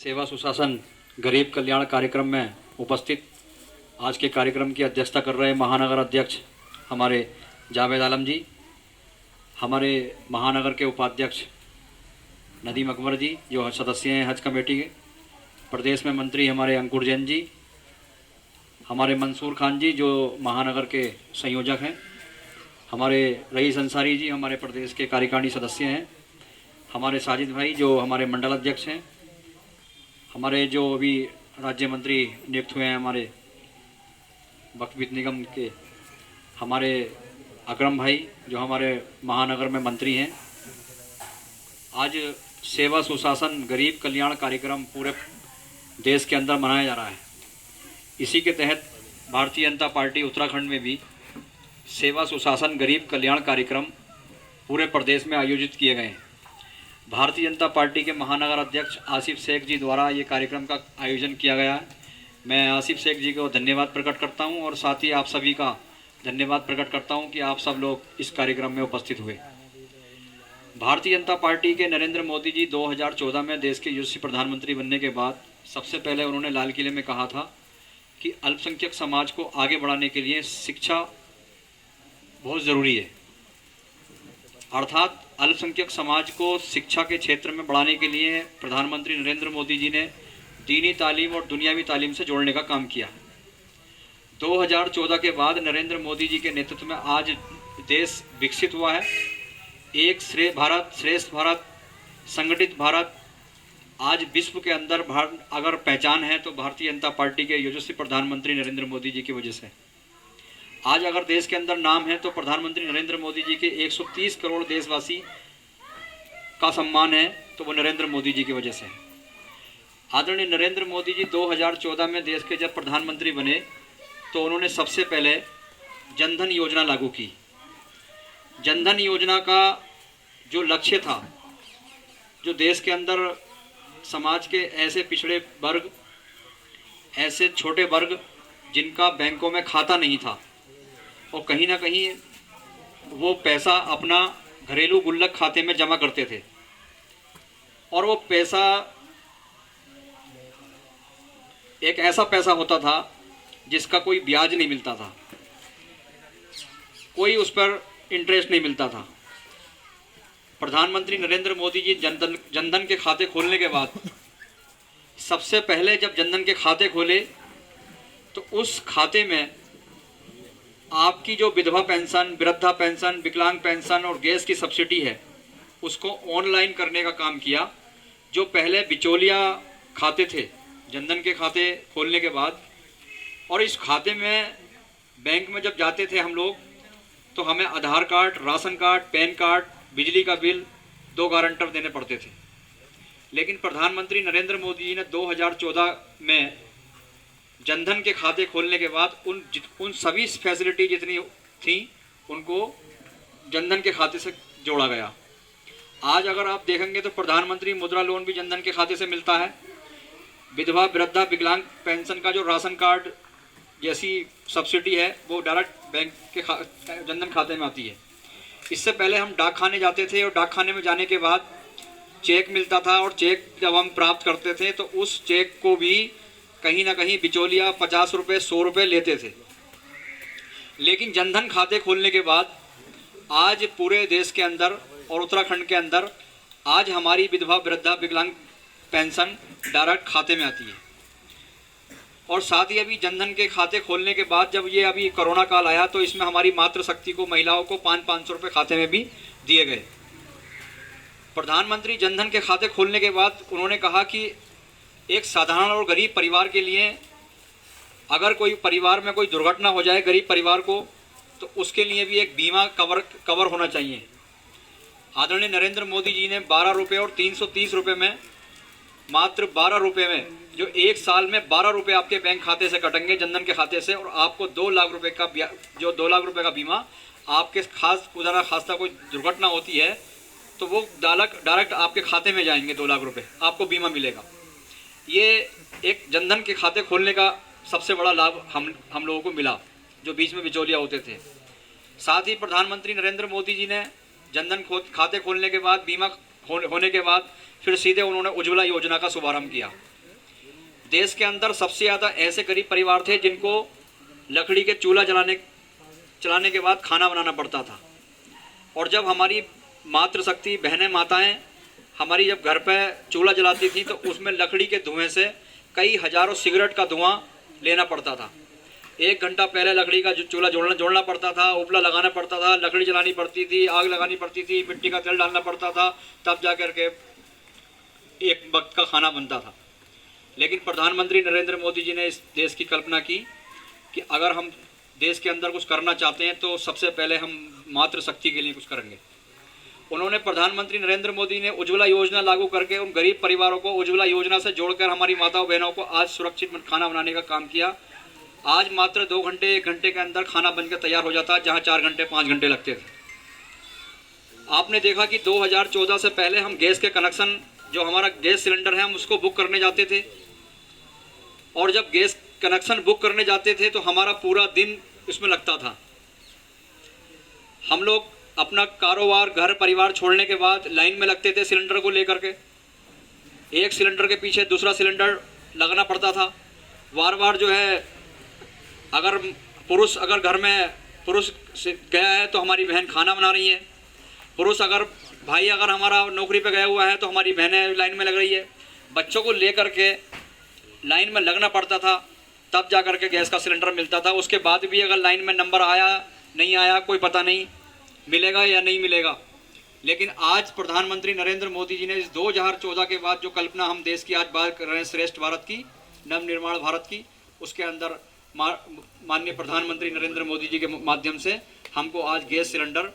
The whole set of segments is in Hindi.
सेवा सुशासन गरीब कल्याण कार्यक्रम में उपस्थित आज के कार्यक्रम की अध्यक्षता कर रहे महानगर अध्यक्ष हमारे जावेद आलम जी, हमारे महानगर के उपाध्यक्ष नदीम अकबर जी जो सदस्य हैं हज कमेटी के, प्रदेश में मंत्री हमारे अंकुर जैन जी, हमारे मंसूर खान जी जो महानगर के संयोजक हैं, हमारे रईस अंसारी जी हमारे प्रदेश के कार्यकारिणी सदस्य हैं, हमारे साजिद भाई जो हमारे मंडल अध्यक्ष हैं, हमारे जो अभी राज्य मंत्री नियुक्त हुए हैं हमारे वक्फ वित्त निगम के, हमारे अकरम भाई जो हमारे महानगर में मंत्री हैं। आज सेवा सुशासन गरीब कल्याण कार्यक्रम पूरे देश के अंदर मनाया जा रहा है। इसी के तहत भारतीय जनता पार्टी उत्तराखंड में भी सेवा सुशासन गरीब कल्याण कार्यक्रम पूरे प्रदेश में आयोजित किए गए हैं। भारतीय जनता पार्टी के महानगर अध्यक्ष आसिफ शेख जी द्वारा ये कार्यक्रम का आयोजन किया गया है। मैं आसिफ शेख जी को धन्यवाद प्रकट करता हूं और साथ ही आप सभी का धन्यवाद प्रकट करता हूं कि आप सब लोग इस कार्यक्रम में उपस्थित हुए। भारतीय जनता पार्टी के नरेंद्र मोदी जी 2014 में देश के यशस्वी प्रधानमंत्री बनने के बाद सबसे पहले उन्होंने लाल किले में कहा था कि अल्पसंख्यक समाज को आगे बढ़ाने के लिए शिक्षा बहुत ज़रूरी है, अर्थात अल्पसंख्यक समाज को शिक्षा के क्षेत्र में बढ़ाने के लिए प्रधानमंत्री नरेंद्र मोदी जी ने दीनी तालीम और दुनियावी तालीम से जोड़ने का काम किया। 2014 के बाद नरेंद्र मोदी जी के नेतृत्व में आज देश विकसित हुआ है। एक श्रेष्ठ भारत, संगठित भारत आज विश्व के अंदर अगर पहचान है तो भारतीय जनता पार्टी के यशस्वी प्रधानमंत्री नरेंद्र मोदी जी की वजह से। आज अगर देश के अंदर नाम है तो प्रधानमंत्री नरेंद्र मोदी जी के 130 करोड़ देशवासी का सम्मान है तो वो नरेंद्र मोदी जी की वजह से। आदरणीय नरेंद्र मोदी जी 2014 में देश के जब प्रधानमंत्री बने तो उन्होंने सबसे पहले जनधन योजना लागू की। जनधन योजना का जो लक्ष्य था, जो देश के अंदर समाज के ऐसे पिछड़े वर्ग, ऐसे छोटे वर्ग जिनका बैंकों में खाता नहीं था और कहीं ना कहीं वो पैसा अपना घरेलू गुल्लक खाते में जमा करते थे और वो पैसा एक ऐसा पैसा होता था जिसका कोई ब्याज नहीं मिलता था, कोई उस पर इंटरेस्ट नहीं मिलता था। प्रधानमंत्री नरेंद्र मोदी जी जनधन के खाते खोलने के बाद सबसे पहले जब जनधन के खाते खोले तो उस खाते में आपकी जो विधवा पेंशन, वृद्धा पेंशन, विकलांग पेंशन और गैस की सब्सिडी है उसको ऑनलाइन करने का काम किया। जो पहले बिचौलिया खाते थे जनधन के खाते खोलने के बाद, और इस खाते में बैंक में जब जाते थे हम लोग तो हमें Aadhaar card, ration card, PAN card, बिजली का बिल, 2 गारंटर देने पड़ते थे। लेकिन प्रधानमंत्री नरेंद्र मोदी जी ने 2014 में जनधन के खाते खोलने के बाद उन सभी फैसिलिटी जितनी थी उनको जनधन के खाते से जोड़ा गया। आज अगर आप देखेंगे तो प्रधानमंत्री मुद्रा लोन भी जनधन के खाते से मिलता है। विधवा, वृद्धा, विकलांग पेंशन का जो राशन कार्ड जैसी सब्सिडी है वो डायरेक्ट बैंक के जनधन खाते में आती है। इससे पहले हम डाकखाने जाते थे और डाकखाने में जाने के बाद चेक मिलता था और चेक जब हम प्राप्त करते थे तो उस चेक को भी कहीं ना कहीं बिचौलिया 50 रुपये, 100 रुपये लेते थे। लेकिन जनधन खाते खोलने के बाद आज पूरे देश के अंदर और उत्तराखंड के अंदर आज हमारी विधवा, वृद्धा, विकलांग पेंशन डायरेक्ट खाते में आती है। और साथ ही अभी जनधन के खाते खोलने के बाद जब ये अभी कोरोना काल आया तो इसमें हमारी मातृशक्ति को, महिलाओं को 500 रुपये खाते में भी दिए गए। प्रधानमंत्री जनधन के खाते खोलने के बाद उन्होंने कहा कि एक साधारण और गरीब परिवार के लिए अगर कोई परिवार में कोई दुर्घटना हो जाए गरीब परिवार को तो उसके लिए भी एक बीमा कवर होना चाहिए। आदरणीय नरेंद्र मोदी जी ने 12 रुपये और 330 रुपये में, मात्र 12 रुपये में, जो एक साल में 12 रुपये आपके बैंक खाते से कटेंगे जनधन के खाते से और आपको 2 लाख रुपये का जो 2 लाख रुपये का बीमा आपके खुदा खास्ता कोई दुर्घटना होती है तो वो डायरेक्ट आपके खाते में जाएंगे, 2 लाख रुपये आपको बीमा मिलेगा। ये एक जनधन के खाते खोलने का सबसे बड़ा लाभ हम लोगों को मिला जो बीच में बिचौलिया होते थे। साथ ही प्रधानमंत्री नरेंद्र मोदी जी ने जनधन खाते खोलने के बाद, बीमा होने के बाद फिर सीधे उन्होंने उज्ज्वला योजना का शुभारंभ किया। देश के अंदर सबसे ज़्यादा ऐसे गरीब परिवार थे जिनको लकड़ी के चूल्हा चलाने के बाद खाना बनाना पड़ता था। और जब हमारी मातृशक्ति बहनें माताएं हमारी जब घर पे चूल्हा जलाती थी तो उसमें लकड़ी के धुएं से कई हजारों सिगरेट का धुआं लेना पड़ता था। 1 घंटा पहले लकड़ी का चूल्हा जोड़ना पड़ता था, उपला लगाना पड़ता था, लकड़ी जलानी पड़ती थी, आग लगानी पड़ती थी, मिट्टी का तेल डालना पड़ता था, तब जा कर के एक वक्त का खाना बनता था। लेकिन प्रधानमंत्री नरेंद्र मोदी जी ने इस देश की कल्पना की कि अगर हम देश के अंदर कुछ करना चाहते हैं तो सबसे पहले हम मातृशक्ति के लिए कुछ करेंगे। उन्होंने प्रधानमंत्री नरेंद्र मोदी ने उज्ज्वला योजना लागू करके उन गरीब परिवारों को उज्ज्वला योजना से जोड़कर हमारी माताओं बहनों को आज सुरक्षित खाना बनाने का काम किया। आज मात्र 2 घंटे 1 घंटे के अंदर खाना बनकर तैयार हो जाता है, जहां 4 घंटे 5 घंटे लगते थे। आपने देखा कि 2014 से पहले हम गैस के कनेक्शन, जो हमारा गैस सिलेंडर है, हम उसको बुक करने जाते थे। और जब गैस कनेक्शन बुक करने जाते थे तो हमारा पूरा दिन इसमें लगता था। हम लोग अपना कारोबार, घर परिवार छोड़ने के बाद लाइन में लगते थे सिलेंडर को लेकर के। एक सिलेंडर के पीछे दूसरा सिलेंडर लगना पड़ता था। बार बार जो है, अगर घर में पुरुष गया है तो हमारी बहन खाना बना रही है, भाई अगर हमारा नौकरी पे गया हुआ है तो हमारी बहनें लाइन में लग रही है। बच्चों को लेकर के लाइन में लगना पड़ता था, तब जा कर के गैस का सिलेंडर मिलता था। उसके बाद भी अगर लाइन में नंबर आया नहीं आया कोई पता नहीं, मिलेगा या नहीं मिलेगा। लेकिन आज प्रधानमंत्री नरेंद्र मोदी जी ने इस 2014 के बाद जो कल्पना हम देश की आज बात कर रहे हैं, श्रेष्ठ भारत की, नवनिर्माण भारत की, उसके अंदर माननीय प्रधानमंत्री नरेंद्र मोदी जी के माध्यम से हमको आज गैस सिलेंडर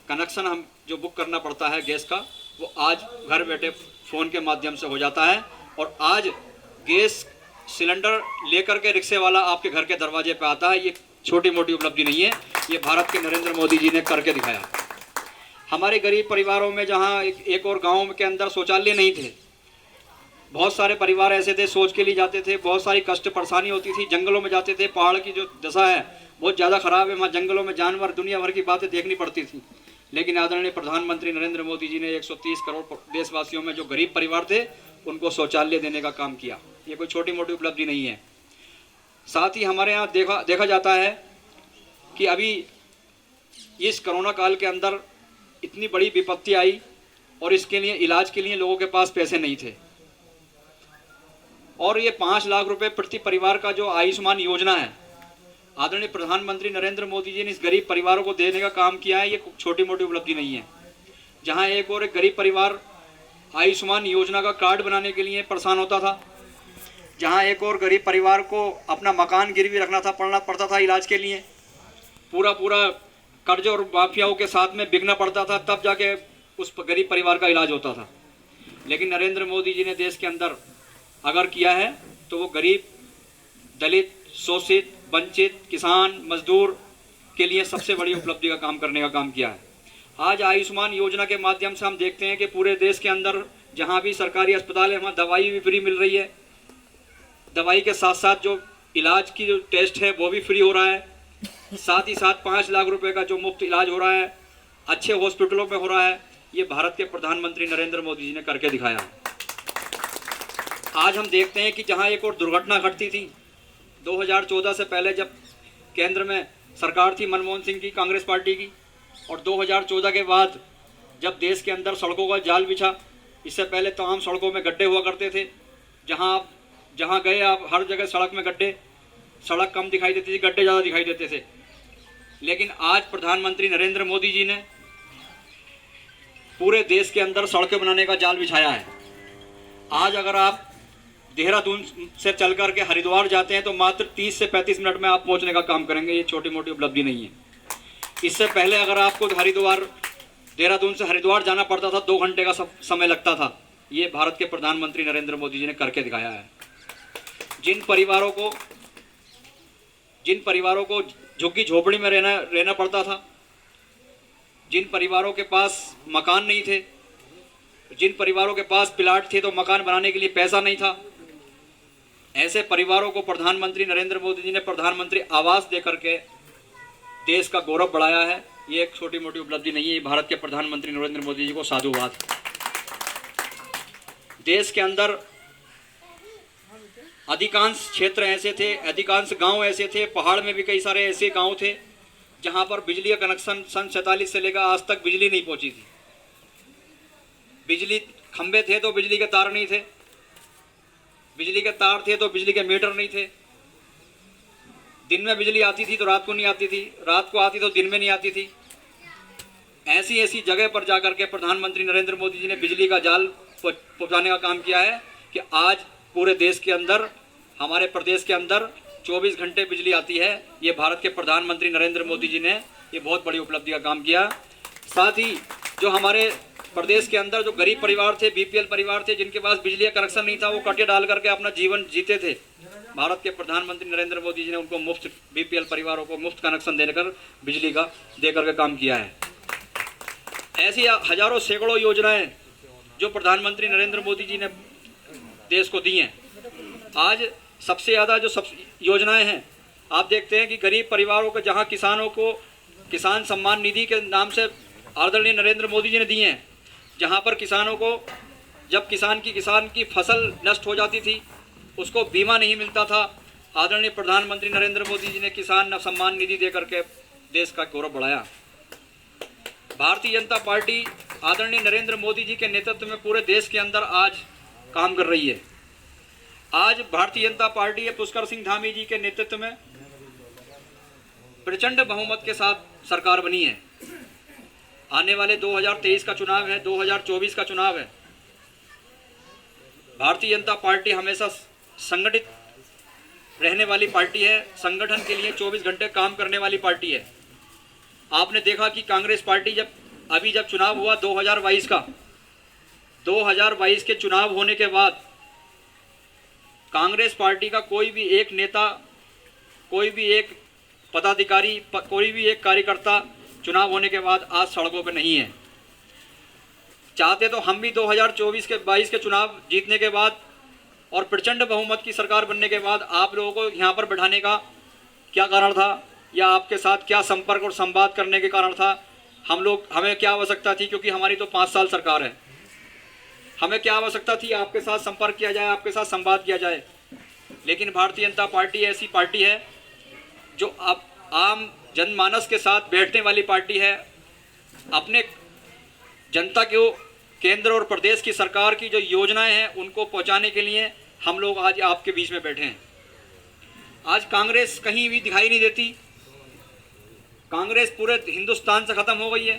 कनेक्शन हम जो बुक करना पड़ता है गैस का, वो आज घर बैठे फ़ोन के माध्यम से हो जाता है। और आज गैस सिलेंडर लेकर के रिक्शे वाला आपके घर के दरवाजे पे आता है। ये छोटी मोटी उपलब्धि नहीं है, ये भारत के नरेंद्र मोदी जी ने करके दिखाया। हमारे गरीब परिवारों में जहाँ एक और गाँव के अंदर शौचालय नहीं थे, बहुत सारे परिवार ऐसे थे शौच के लिए जाते थे, बहुत सारी कष्ट परेशानी होती थी, जंगलों में जाते थे। पहाड़ की जो दशा है बहुत ज़्यादा ख़राब है, वहाँ जंगलों में जानवर, दुनिया भर की बातें देखनी पड़ती थी। लेकिन आदरणीय प्रधानमंत्री नरेंद्र मोदी जी ने 130 करोड़ देशवासियों में जो गरीब परिवार थे उनको शौचालय देने का काम किया। ये कोई छोटी मोटी उपलब्धि नहीं है। साथ ही हमारे यहाँ देखा जाता है कि अभी इस कोरोना काल के अंदर इतनी बड़ी विपत्ति आई और इसके लिए इलाज के लिए लोगों के पास पैसे नहीं थे। और ये 5 लाख रुपए प्रति परिवार का जो आयुष्मान योजना है, आदरणीय प्रधानमंत्री नरेंद्र मोदी जी ने इस गरीब परिवारों को देने का काम किया है। ये छोटी मोटी उपलब्धि नहीं है। जहाँ एक गरीब परिवार आयुष्मान योजना का कार्ड बनाने के लिए परेशान होता था, जहाँ एक और गरीब परिवार को अपना मकान गिरवी रखना पड़ता था इलाज के लिए, पूरा कर्ज और माफियाओं के साथ में बिकना पड़ता था, तब जाके उस गरीब परिवार का इलाज होता था। लेकिन नरेंद्र मोदी जी ने देश के अंदर अगर किया है तो वो गरीब, दलित, शोषित, वंचित, किसान, मजदूर के लिए सबसे बड़ी उपलब्धि का काम करने का काम किया है। आज आयुष्मान योजना के माध्यम से हम देखते हैं कि पूरे देश के अंदर जहाँ भी सरकारी अस्पताल है वहाँ दवाई भी फ्री मिल रही है। दवाई के साथ साथ जो इलाज की जो टेस्ट है वो भी फ्री हो रहा है। साथ ही साथ 5 लाख रुपए का जो मुफ्त इलाज हो रहा है, अच्छे हॉस्पिटलों में हो रहा है। ये भारत के प्रधानमंत्री नरेंद्र मोदी जी ने करके दिखाया। आज हम देखते हैं कि जहाँ एक और दुर्घटना घटती थी 2014 से पहले, जब केंद्र में सरकार थी मनमोहन सिंह की, कांग्रेस पार्टी की, और 2014 के बाद जब देश के अंदर सड़कों का जाल बिछा, इससे पहले तमाम सड़कों में गड्ढे हुआ करते थे। जहाँ गए आप हर जगह सड़क में गड्ढे, सड़क कम दिखाई देती थी, गड्ढे ज़्यादा दिखाई देते थे। लेकिन आज प्रधानमंत्री नरेंद्र मोदी जी ने पूरे देश के अंदर सड़कें बनाने का जाल बिछाया है। आज अगर आप देहरादून से चल कर के हरिद्वार जाते हैं तो मात्र 30 से 35 मिनट में आप पहुंचने का काम करेंगे। ये छोटी मोटी उपलब्धि नहीं है। इससे पहले अगर आपको देहरादून से हरिद्वार जाना पड़ता था 2 घंटे का समय लगता था। ये भारत के प्रधानमंत्री नरेंद्र मोदी जी ने करके दिखाया है। जिन परिवारों को झुग्गी झोपड़ी में रहना पड़ता था, जिन परिवारों के पास मकान नहीं थे, जिन परिवारों के पास प्लाट थे तो मकान बनाने के लिए पैसा नहीं था, ऐसे परिवारों को प्रधानमंत्री नरेंद्र मोदी जी ने प्रधानमंत्री आवास देकर के देश का गौरव बढ़ाया है। ये एक छोटी मोटी उपलब्धि नहीं है। भारत के प्रधानमंत्री नरेंद्र मोदी जी को साधुवाद। देश के अंदर अधिकांश क्षेत्र ऐसे थे, अधिकांश गांव ऐसे थे, पहाड़ में भी कई सारे ऐसे गांव थे जहां पर बिजली का कनेक्शन सन 47 से लेकर आज तक बिजली नहीं पहुंची थी। बिजली खंबे थे तो बिजली के तार नहीं थे, बिजली के तार थे तो बिजली के मीटर नहीं थे। दिन में बिजली आती थी तो रात को नहीं आती थी, रात को आती तो दिन में नहीं आती थी। ऐसी ऐसी जगह पर जाकर के प्रधानमंत्री नरेंद्र मोदी जी ने बिजली का जाल पहुंचाने का काम किया है कि आज पूरे देश के अंदर, हमारे प्रदेश के अंदर 24 घंटे बिजली आती है। ये भारत के प्रधानमंत्री नरेंद्र मोदी जी ने ये बहुत बड़ी उपलब्धि का काम किया। साथ ही जो हमारे प्रदेश के अंदर जो गरीब परिवार थे, बीपीएल परिवार थे, जिनके पास बिजली का कनेक्शन नहीं था, वो कटिया डाल करके अपना जीवन जीते थे, भारत के प्रधानमंत्री नरेंद्र मोदी जी ने उनको मुफ्त, बीपीएल परिवारों को मुफ्त कनेक्शन देकर बिजली का देकर के काम किया है। ऐसी हजारों सैकड़ों योजनाएं जो प्रधानमंत्री नरेंद्र मोदी जी ने देश को दी हैं। आज सबसे ज़्यादा जो सब योजनाएं हैं, आप देखते हैं कि गरीब परिवारों को, जहां किसानों को किसान सम्मान निधि के नाम से आदरणीय नरेंद्र मोदी जी ने दिए हैं, जहां पर किसानों को जब किसान की फसल नष्ट हो जाती थी उसको बीमा नहीं मिलता था, आदरणीय प्रधानमंत्री नरेंद्र मोदी जी ने किसान सम्मान निधि देकर के देश का गौरव बढ़ाया। भारतीय जनता पार्टी आदरणीय नरेंद्र मोदी जी के नेतृत्व में पूरे देश के अंदर आज काम कर रही है। आज भारतीय जनता पार्टी है पुष्कर सिंह धामी जी के नेतृत्व में प्रचंड बहुमत के साथ सरकार बनी है। आने वाले 2023 का चुनाव है, 2024 का चुनाव है। भारतीय जनता पार्टी हमेशा संगठित रहने वाली पार्टी है, संगठन के लिए 24 घंटे काम करने वाली पार्टी है। आपने देखा कि कांग्रेस पार्टी जब चुनाव हुआ 2022 का, 2022 के चुनाव होने के बाद कांग्रेस पार्टी का कोई भी एक नेता, कोई भी एक पदाधिकारी, कोई भी एक कार्यकर्ता चुनाव होने के बाद आज सड़कों पर नहीं है। चाहते तो हम भी 2022 के चुनाव जीतने के बाद और प्रचंड बहुमत की सरकार बनने के बाद आप लोगों को यहाँ पर बैठाने का क्या कारण था, या आपके साथ क्या संपर्क और संवाद करने के कारण था। हमें क्या आवश्यकता थी, क्योंकि हमारी तो 5 साल सरकार है, हमें क्या आवश्यकता थी आपके साथ संपर्क किया जाए, आपके साथ संवाद किया जाए। लेकिन भारतीय जनता पार्टी ऐसी पार्टी है जो अब आम जनमानस के साथ बैठने वाली पार्टी है। अपने जनता को केंद्र और प्रदेश की सरकार की जो योजनाएं हैं उनको पहुंचाने के लिए हम लोग आज आपके बीच में बैठे हैं। आज कांग्रेस कहीं भी दिखाई नहीं देती, कांग्रेस पूरे हिंदुस्तान से खत्म हो गई है।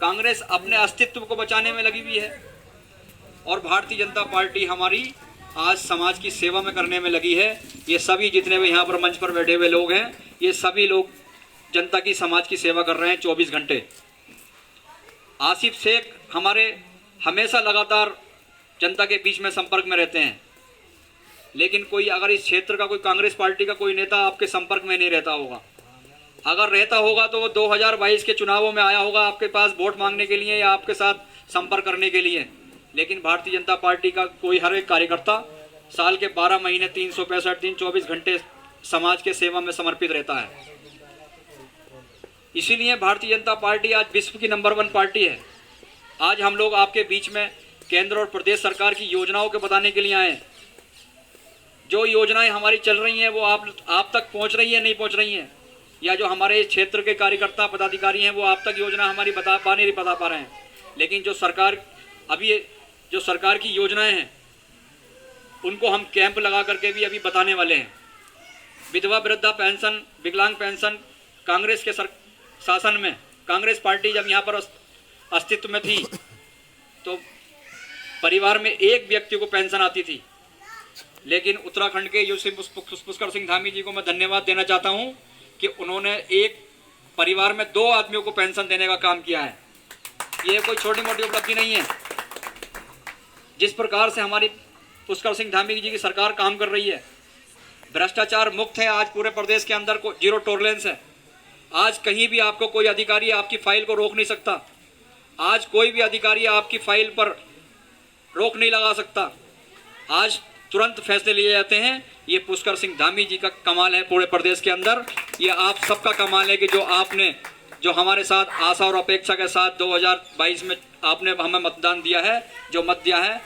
कांग्रेस अपने अस्तित्व को बचाने में लगी हुई है और भारतीय जनता पार्टी हमारी आज समाज की सेवा में करने में लगी है। ये सभी जितने भी यहाँ पर मंच पर बैठे हुए लोग हैं, ये सभी लोग जनता की, समाज की सेवा कर रहे हैं 24 घंटे। आसिफ शेख हमारे हमेशा लगातार जनता के बीच में संपर्क में रहते हैं, लेकिन कोई अगर इस क्षेत्र का कोई कांग्रेस पार्टी का कोई नेता आपके संपर्क में नहीं रहता होगा, अगर रहता होगा तो वो 2022 के चुनावों में आया होगा आपके पास वोट मांगने के लिए या आपके साथ संपर्क करने के लिए। लेकिन भारतीय जनता पार्टी का कोई हर एक कार्यकर्ता साल के 12 महीने 365 दिन 24 घंटे समाज के सेवा में समर्पित रहता है। इसीलिए भारतीय जनता पार्टी आज विश्व की नंबर 1 पार्टी है। आज हम लोग आपके बीच में केंद्र और प्रदेश सरकार की योजनाओं के बताने के लिए आए। जो योजनाएं हमारी चल रही हैं वो आप तक पहुंच रही है, नहीं पहुंच रही हैं, या जो हमारे क्षेत्र के कार्यकर्ता पदाधिकारी हैं वो आप तक योजना हमारी बता पा रहे हैं। लेकिन जो सरकार की योजनाएं हैं उनको हम कैंप लगा करके भी अभी बताने वाले हैं। विधवा वृद्धा पेंशन, विकलांग पेंशन, कांग्रेस के शासन में, कांग्रेस पार्टी जब यहाँ पर अस्तित्व में थी तो परिवार में एक व्यक्ति को पेंशन आती थी। लेकिन उत्तराखंड के योगी पुष्कर सिंह धामी जी को मैं धन्यवाद देना चाहता हूँ कि उन्होंने एक परिवार में 2 आदमियों को पेंशन देने का काम किया है। ये कोई छोटी मोटी उपलब्धि नहीं है। जिस प्रकार से हमारी पुष्कर सिंह धामी जी की सरकार काम कर रही है, भ्रष्टाचार मुक्त है, आज पूरे प्रदेश के अंदर को 0 टॉलरेंस है। आज कहीं भी आपको कोई अधिकारी आपकी फाइल को रोक नहीं सकता। आज कोई भी अधिकारी आपकी फाइल पर रोक नहीं लगा सकता। आज तुरंत फैसले लिए जाते हैं। ये पुष्कर सिंह धामी जी का कमाल है पूरे प्रदेश के अंदर। ये आप सबका कमाल है कि जो आपने जो हमारे साथ आशा और अपेक्षा के साथ 2022 में आपने हमें मतदान दिया है, जो मत दिया है,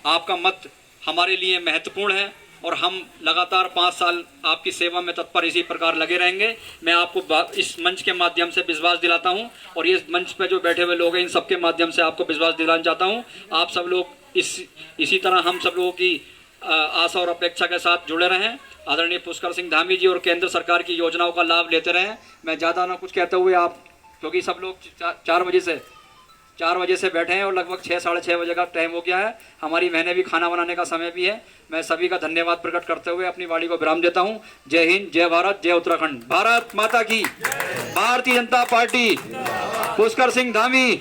आपका मत हमारे लिए महत्वपूर्ण है और हम लगातार 5 साल आपकी सेवा में तत्पर इसी प्रकार लगे रहेंगे। मैं आपको इस मंच के माध्यम से विश्वास दिलाता हूं और ये मंच पे जो बैठे हुए लोग हैं इन सबके माध्यम से आपको विश्वास दिलाना चाहता हूं। आप सब लोग इसी तरह हम सब लोगों की आशा और अपेक्षा के साथ जुड़े रहें। आदरणीय पुष्कर सिंह धामी जी और केंद्र सरकार की योजनाओं का लाभ लेते रहें। मैं ज़्यादा ना कुछ कहते हुए आप, क्योंकि सब लोग 4 बजे से बैठे हैं और लगभग 6 साढ़े 6 बजे का टाइम हो गया है। हमारी महीने भी खाना बनाने का समय भी है। मैं सभी का धन्यवाद प्रकट करते हुए अपनी वाणी को विराम देता हूं। जय हिंद, जय भारत, जय उत्तराखंड। भारत माता की, भारतीय जनता पार्टी, पुष्कर सिंह धामी।